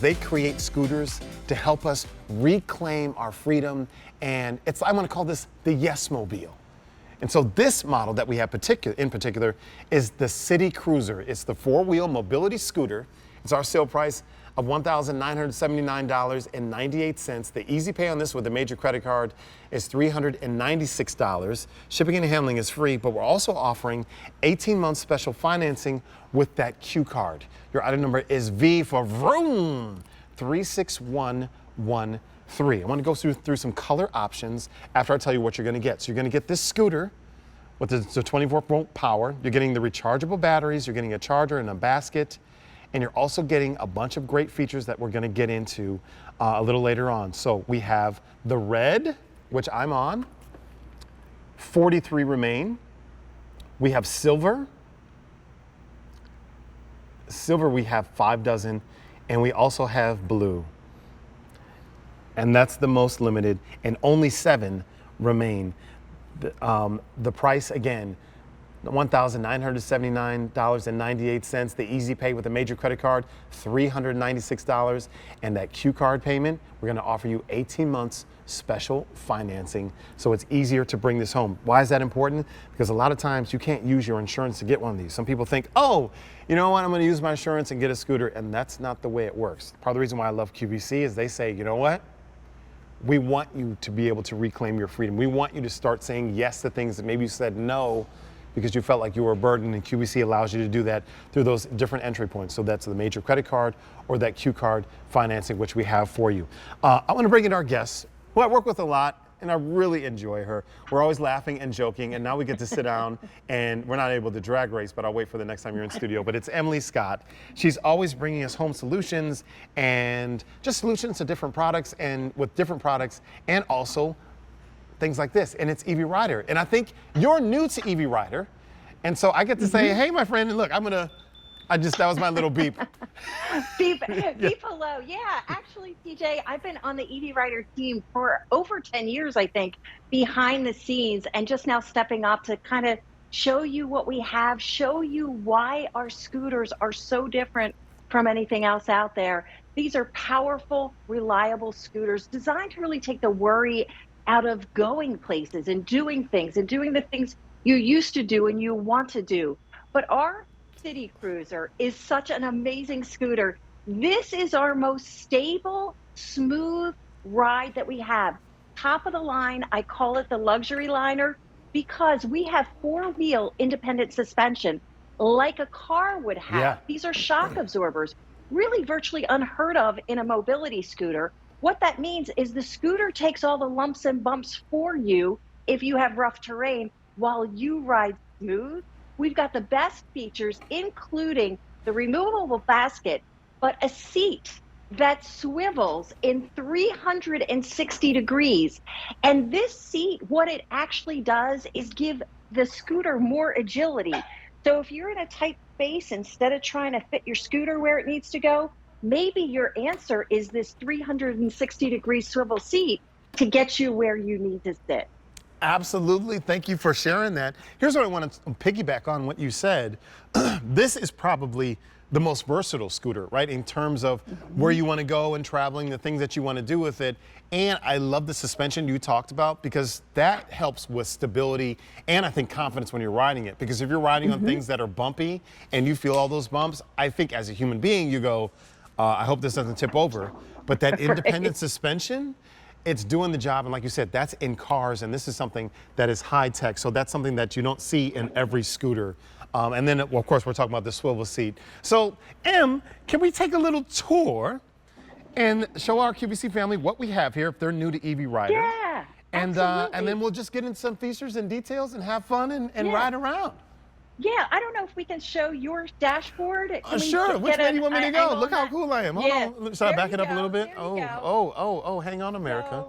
they create scooters to help us reclaim our freedom. And I want to call this the Yes-mobile. And so this model that we have in particular is the CityCruzer. It's the four-wheel mobility scooter. It's our sale price of $1,979.98. The easy pay on this with a major credit card is $396. Shipping and handling is free, but we're also offering 18-month special financing with that Q card. Your item number is V for vroom, 36113. I want to go through some color options after I tell you what you're going to get. So you're going to get this scooter with the 24-volt power. You're getting the rechargeable batteries. You're getting a charger and a basket. And you're also getting a bunch of great features that we're going to get into a little later on. So we have the red, which I'm on. 43 remain. We have silver. Silver, we have 5 dozen. And we also have blue. And that's the most limited, and only 7 remain. The price, again, $1,979.98. The easy pay with a major credit card, $396. And that Q card payment, we're going to offer you 18 months special financing, so it's easier to bring this home. Why is that important? Because a lot of times you can't use your insurance to get one of these. Some people think, oh, you know what, I'm going to use my insurance and get a scooter, and that's not the way it works. Part of the reason why I love QVC is they say, you know what? We want you to be able to reclaim your freedom. We want you to start saying yes to things that maybe you said no because you felt like you were a burden, and QVC allows you to do that through those different entry points. So that's the major credit card or that Q card financing, which we have for you. I want to bring in our guest, who I work with a lot, and I really enjoy her. We're always laughing and joking, and now we get to sit down, and we're not able to drag race, but I'll wait for the next time you're in studio. But it's Emily Scott. She's always bringing us home solutions, and just solutions to different products, and with different products, and also things like this. And it's Evie Rider. And I think you're new to Evie Rider, and so I get to say, hey, my friend, and look, that was my little beep. beep hello. Yeah, actually, TJ, I've been on the Evie Rider team for over 10 years, I think, behind the scenes, and just now stepping up to kind of show you what we have, show you why our scooters are so different from anything else out there. These are powerful, reliable scooters designed to really take the worry out of going places and doing the things you used to do and you want to do. But our CityCruzer is such an amazing scooter. This is our most stable, smooth ride that we have. Top of the line, I call it the luxury liner, because we have 4-wheel independent suspension like a car would have. Yeah. These are shock absorbers, really virtually unheard of in a mobility scooter. What that means is the scooter takes all the lumps and bumps for you if you have rough terrain while you ride smooth. We've got the best features, including the removable basket, but a seat that swivels in 360 degrees. And this seat, what it actually does is give the scooter more agility. So if you're in a tight space, instead of trying to fit your scooter where it needs to go, maybe your answer is this 360-degree swivel seat to get you where you need to sit. Absolutely. Thank you for sharing that. Here's what I want to piggyback on what you said. This is probably the most versatile scooter, right? In terms of where you want to go and traveling, the things that you want to do with it. And I love the suspension you talked about, because that helps with stability and I think confidence when you're riding it. Because if you're riding on things that are bumpy and you feel all those bumps, I think as a human being, you go, I hope this doesn't tip over. But that independent suspension, it's doing the job. And like you said, that's in cars, and this is something that is high tech. So that's something that you don't see in every scooter. And then, well, of course, we're talking about the swivel seat. So, Em, can we take a little tour and show our QVC family what we have here if they're new to Evie Rider? Yeah, and then we'll just get into some features and details and have fun and ride around. Yeah, I don't know if we can show your dashboard. Sure. Which way do you want me to go? Look how cool I am. Hold on. Should I back it up a little bit? Oh, hang on, America.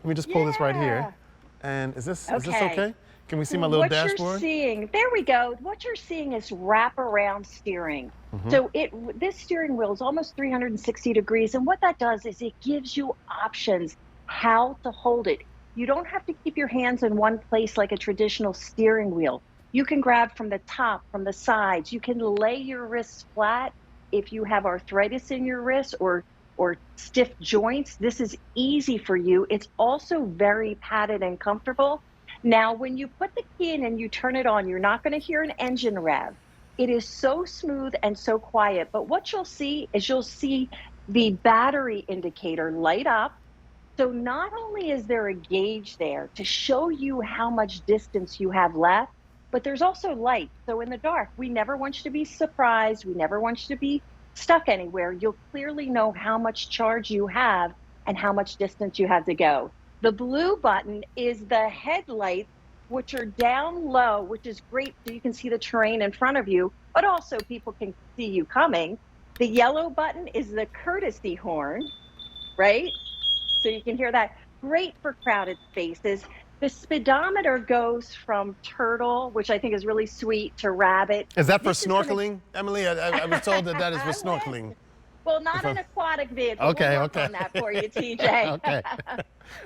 Let me just pull this right here. And is this okay? Can we see my little dashboard? What you're seeing, there we go. What you're seeing is wraparound steering. So this steering wheel is almost 360 degrees. And what that does is it gives you options how to hold it. You don't have to keep your hands in one place like a traditional steering wheel. You can grab from the top, from the sides. You can lay your wrists flat if you have arthritis in your wrists or or stiff joints, this is easy for you. It's also very padded and comfortable. Now, when you put the key in and you turn it on, you're not going to hear an engine rev. It is so smooth and so quiet. But what you'll see is you'll see the battery indicator light up. So not only is there a gauge there to show you how much distance you have left, but there's also light. So in the dark, we never want you to be surprised. We never want you to be stuck anywhere. You'll clearly know how much charge you have and how much distance you have to go. The blue button is the headlights, which are down low, which is great so you can see the terrain in front of you, but also people can see you coming. The yellow button is the courtesy horn, right? So you can hear that. Great for crowded spaces. The speedometer goes from turtle, which I think is really sweet, to rabbit. Is that for snorkeling, Emily? I was told that that is for snorkeling. Well, not an aquatic vehicle. Okay, we'll work okay. on that for you, TJ. Okay.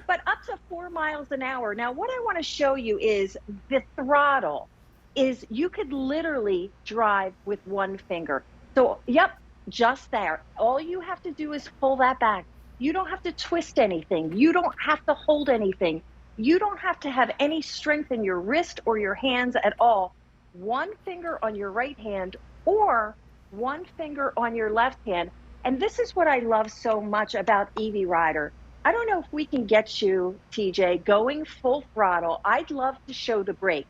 But up to 4 miles an hour. Now, what I want to show you is the throttle is you could literally drive with one finger. So, yep, just there. All you have to do is pull that back. You don't have to twist anything. You don't have to hold anything. You don't have to have any strength in your wrist or your hands at all. One finger on your right hand or one finger on your left hand. And this is what I love so much about EV Rider. I don't know if we can get you, TJ, going full throttle. I'd love to show the brake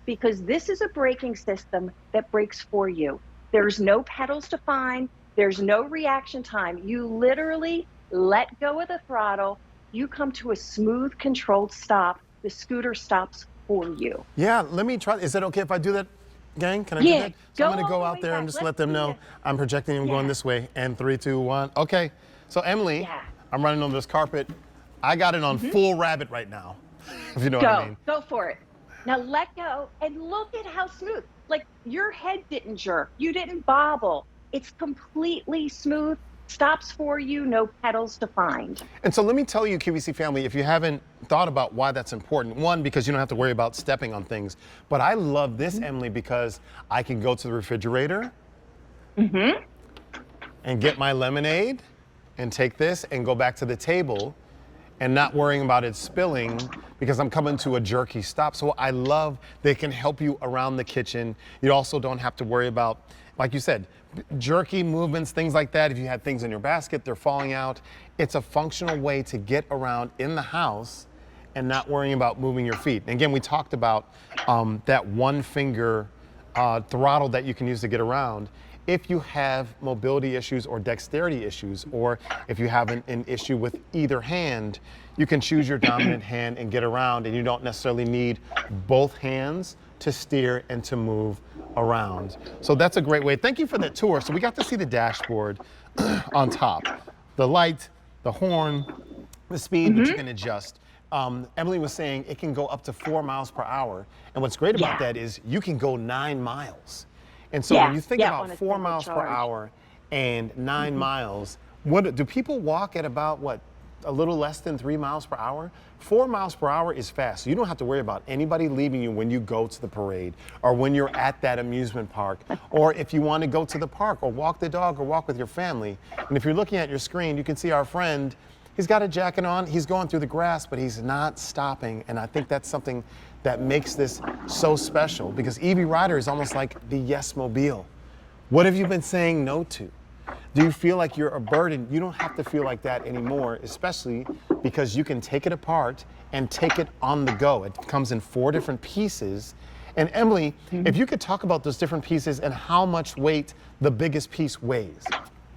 because this is a braking system that brakes for you. There's no pedals to find. There's no reaction time. You literally let go of the throttle. You come to a smooth, controlled stop. The scooter stops for you. Yeah, let me try. Is it okay if I do that, gang? Can I do that? So I'm going to go out there and just let them know I'm projecting and going this way. And 3, 2, 1. Okay. So Emily, I'm running on this carpet. I got it on full rabbit right now, if you know what I mean. Go for it. Now let go and look at how smooth. Like your head didn't jerk. You didn't bobble. It's completely smooth. Stops for you, no pedals to find. And so let me tell you, QVC family, if you haven't thought about why that's important, one, because you don't have to worry about stepping on things, but I love this, Emily, because I can go to the refrigerator and get my lemonade and take this and go back to the table and not worrying about it spilling because I'm coming to a jerky stop. So I love they can help you around the kitchen. You also don't have to worry about, like you said, jerky movements, things like that. If you had things in your basket, they're falling out. It's a functional way to get around in the house and not worrying about moving your feet. And again, we talked about that one finger throttle that you can use to get around. If you have mobility issues or dexterity issues, or if you have an issue with either hand, you can choose your dominant hand and get around, and you don't necessarily need both hands to steer and to move around. So that's a great way. Thank you for that tour. So we got to see the dashboard on top, the light, the horn, the speed that you can adjust. Emily was saying it can go up to 4 miles per hour. And what's great about that is you can go 9 miles. And so when you think about 4 miles per hour and 9 miles, what do people walk at about what? A little less than 3 miles per hour? 4 miles per hour is fast. So you don't have to worry about anybody leaving you when you go to the parade or when you're at that amusement park, or if you want to go to the park or walk the dog or walk with your family. And if you're looking at your screen, you can see our friend, he's got a jacket on, he's going through the grass, but he's not stopping. And I think that's something that makes this so special because EV Rider is almost like the Yes Mobile. What have you been saying no to? Do you feel like you're a burden? You don't have to feel like that anymore, especially because you can take it apart and take it on the go. It comes in 4 different pieces. And Emily, if you could talk about those different pieces and how much weight the biggest piece weighs.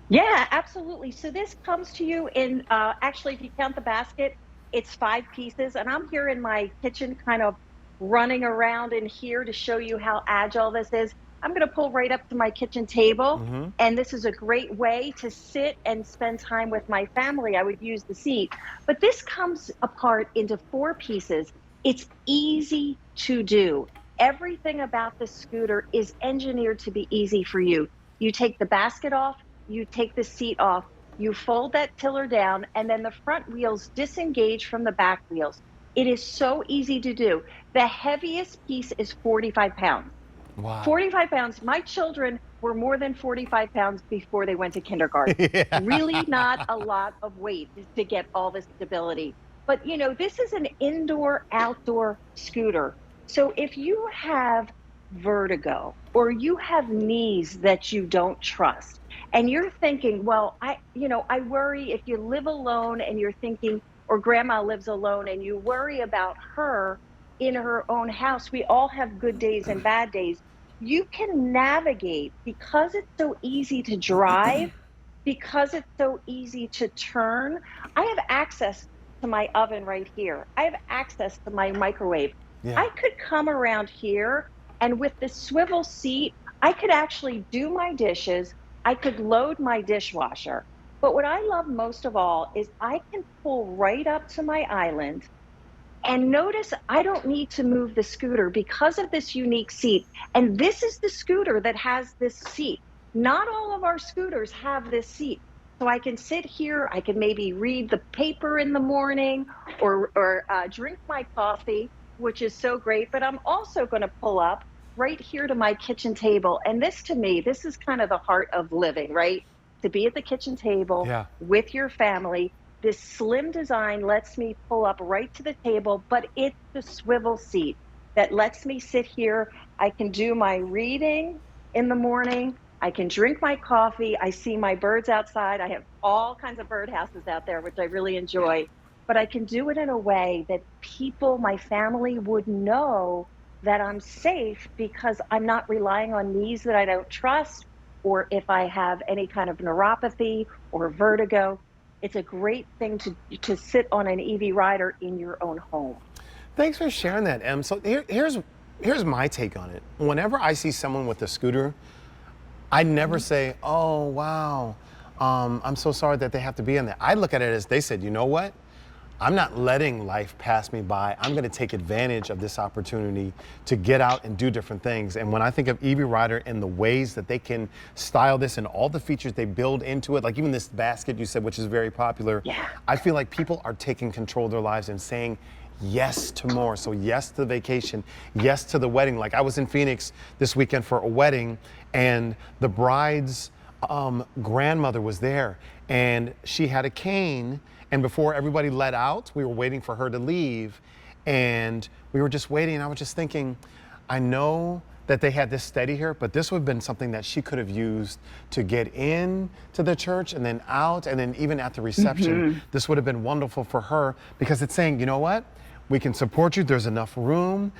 Yeah, absolutely. So this comes to you in, actually, if you count the basket, it's 5 pieces. And I'm here in my kitchen kind of running around in here to show you how agile this is. I'm going to pull right up to my kitchen table, and this is a great way to sit and spend time with my family. I would use the seat, but this comes apart into 4 pieces. It's easy to do. Everything about the scooter is engineered to be easy for you. You take the basket off, you take the seat off, you fold that tiller down, and then the front wheels disengage from the back wheels. It is so easy to do. The heaviest piece is 45 pounds. Wow. 45 pounds. My children were more than 45 pounds before they went to kindergarten. Yeah. Really not a lot of weight to get all this stability. But this is an indoor outdoor scooter. So if you have vertigo or you have knees that you don't trust and you're thinking, well, I worry if you live alone and you're thinking, or grandma lives alone and you worry about her in her own house. We all have good days and bad days. You can navigate because it's so easy to drive, because it's so easy to turn. I have access to my oven right here. I have access to my microwave. Yeah. I could come around here and with the swivel seat, I could actually do my dishes. I could load my dishwasher. But what I love most of all is I can pull right up to my island. And notice I don't need to move the scooter because of this unique seat. And this is the scooter that has this seat. Not all of our scooters have this seat. So I can sit here, I can maybe read the paper in the morning or drink my coffee, which is so great. But I'm also going to pull up right here to my kitchen table. And this to me, this is kind of the heart of living, right? To be at the kitchen table Yeah. with your family. This slim design lets me pull up right to the table, but it's the swivel seat that lets me sit here. I can do my reading in the morning. I can drink my coffee. I see my birds outside. I have all kinds of birdhouses out there, which I really enjoy. But I can do it in a way that people, my family, would know that I'm safe because I'm not relying on knees that I don't trust, or if I have any kind of neuropathy or vertigo. It's a great thing to sit on an EV rider in your own home. Thanks for sharing that, Em. So here's my take on it. Whenever I see someone with a scooter, I never say, "Oh, wow, I'm so sorry that they have to be in there." I look at it as they said, "You know what? I'm not letting life pass me by. I'm going to take advantage of this opportunity to get out and do different things." And when I think of EV Rider and the ways that they can style this and all the features they build into it, like even this basket you said, which is very popular, Yeah. I feel like people are taking control of their lives and saying yes to more. So yes to the vacation, yes to the wedding. Like I was in Phoenix this weekend for a wedding, and the bride's grandmother was there, and she had a cane. And before everybody let out, we were waiting for her to leave, and we were just waiting. And I was just thinking, I know that they had this steady here, but this would have been something that she could have used to get in to the church and then out, and then even at the reception. This would have been wonderful for her because it's saying, you know what? We can support you. There's enough room.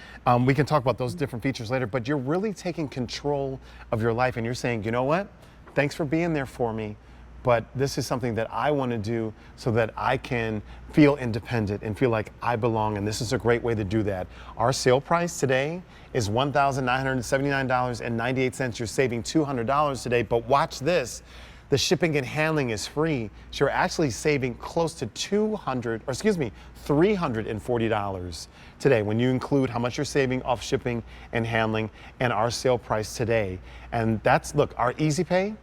We can talk about those different features later, but you're really taking control of your life, and you're saying, you know what? Thanks for being there for me. But this is something that I want to do so that I can feel independent and feel like I belong, and this is a great way to do that. Our sale price today is $1,979.98. You're saving $200 today, but watch this. The shipping and handling is free. So you're actually saving close to $340 today when you include how much you're saving off shipping and handling and our sale price today. And that's, look, our Easy Pay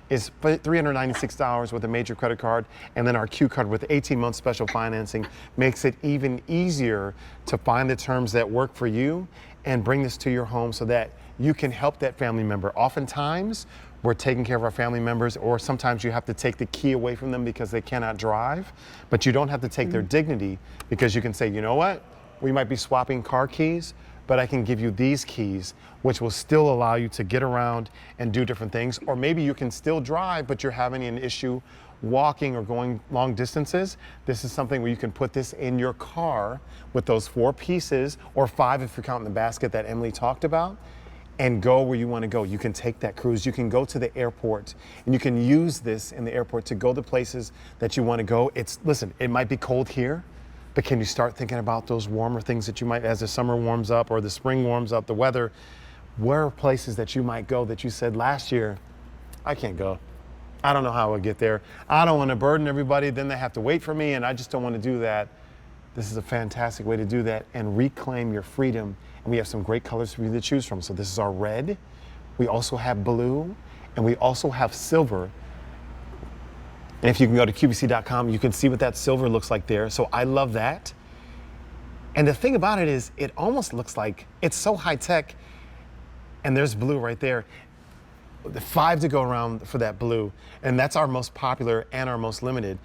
is $396 with a major credit card, and then our Q card with 18-month special financing makes it even easier to find the terms that work for you and bring this to your home so that you can help that family member. Oftentimes, we're taking care of our family members, or sometimes you have to take the key away from them because they cannot drive, but you don't have to take their dignity, because you can say, you know what, we might be swapping car keys, but I can give you these keys, which will still allow you to get around and do different things. Or maybe you can still drive, but you're having an issue walking or going long distances. This is something where you can put this in your car with those 4 pieces, or 5 if you're counting the basket that Emily talked about, and go where you want to go. You can take that cruise. You can go to the airport, and you can use this in the airport to go to places that you want to go. Listen, it might be cold here, but can you start thinking about those warmer things that you might, as the summer warms up or the spring warms up, the weather, where are places that you might go that you said last year, I can't go. I don't know how I'll get there. I don't want to burden everybody. Then they have to wait for me, and I just don't want to do that. This is a fantastic way to do that and reclaim your freedom. And we have some great colors for you to choose from. So this is our red. We also have blue, and we also have silver. And if you can go to QVC.com, you can see what that silver looks like there. So I love that. And the thing about it is, it almost looks like it's so high tech, and there's blue right there. 5 to go around for that blue, and that's our most popular and our most limited.